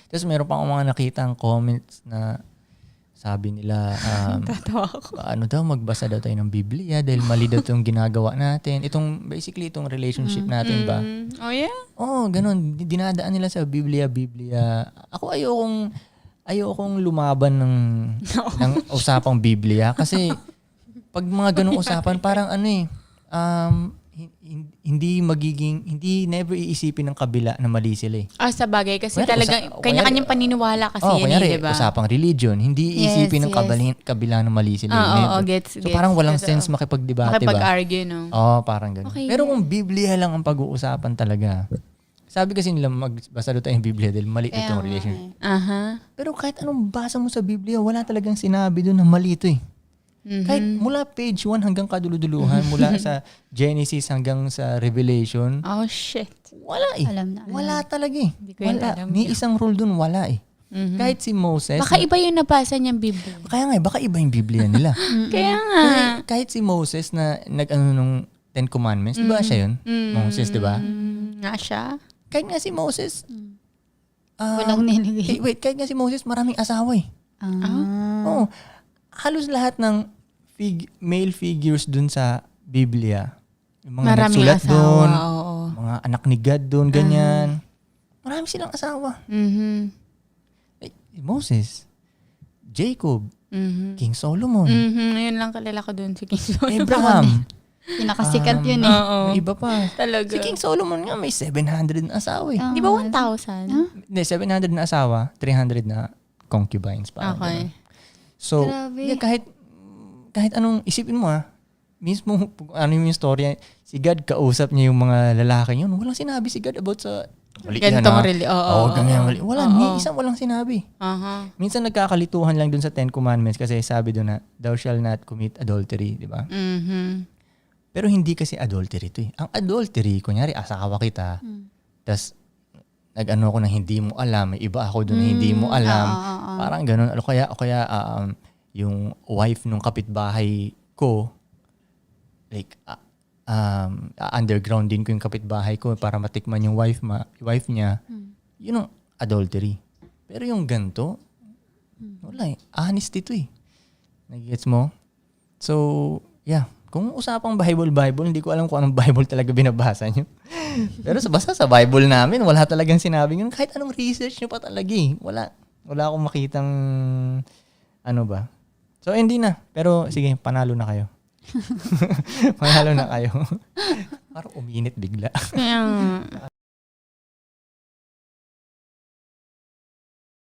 Tapos meron pa akong mga nakitang comments na sabi nila, Tatawa ako. ano daw, magbasa daw tayo ng Biblia dahil mali daw itong ginagawa natin. Basically, itong relationship natin ba? Oh, yeah? Oo, ganun. Dinadaan nila sa Biblia. Ako ayokong lumaban ng usapang Biblia. Kasi, pag mga ganung usapan, parang hindi never iisipin ng kabila na mali sila eh. Sa bagay. Kasi Kunyari, talagang kanya-kanyang paniniwala kasi yan kunyari, diba? Usapang religion, hindi iisipin ng kabila na mali sila. Gets. So parang walang sense makipagdebate ba? Makipag-argue, no? Parang gano'n. Okay. Pero kung Biblia lang ang pag-uusapan talaga, sabi kasi nila magbasa doon tayong Biblia dahil mali itong relationship. Pero kahit anong basa mo sa Biblia, wala talagang sinabi doon na mali ito eh. Kahit mula page 1 hanggang kaduluduluhan, mula sa Genesis hanggang sa Revelation. Oh, shit. Wala eh. Alam. Wala talaga eh. Hindi ko yun alam. May isang rule dun, wala eh. Kahit si Moses. Baka iba yung nabasa niyang Biblia. Kaya nga, baka iba yung Biblia nila. Kaya nga. Kahit si Moses na nung Ten Commandments, di ba siya yun? Moses, di ba? Nga siya. Kahit nga si Moses. Walang nilagay. Kahit nga si Moses, maraming asawa eh. Oo. Halos lahat ng male figures dun sa Biblia. Yung mga Maraming nagsulat asawa, dun, oo. mga anak ni God dun, ganyan. Marami silang asawa. Moses, Jacob, King Solomon, Ngayon lang kalala ko dun si King Solomon. Abraham. Pinakasikat yun eh. Oo. May iba pa. Talaga. Si King Solomon nga may 700 na asawa eh. Di ba 1,000? Hindi, 700 na asawa, 300 na concubines pa. Okay. So, Grabe. yeah, kahit anong isipin mo mismo ano yung story, si God kausap niya yung mga lalaki yun. Walang sinabi si God about sa Gantong ganyan. Wala, ni isang walang sinabi. Minsan nagkakalituhan lang dun sa 10 Commandments kasi sabi dun na, thou shall not commit adultery, di ba? Pero hindi kasi adultery to eh. Ang adultery, kunyari, asawa kita, tas nag-ano ako na hindi mo alam, may iba ako doon na hindi mo alam. Parang ganun. O kaya yung wife nung kapitbahay ko, like, underground din ko yung kapitbahay ko para matikman yung wife niya. Yun ang adultery. Pero yung ganito, wala eh. Honest ito eh. Nag-gets mo? So, yeah. Kung usapang Bible, hindi ko alam kung anong Bible talaga binabasa nyo. Pero basta sa Bible namin, wala talagang sinabi nyo. Kahit anong research nyo pa talaga eh. Wala akong makitang ano ba. So, hindi na. Pero sige, panalo na kayo. Panalo na kayo. Parang uminit bigla. Kaya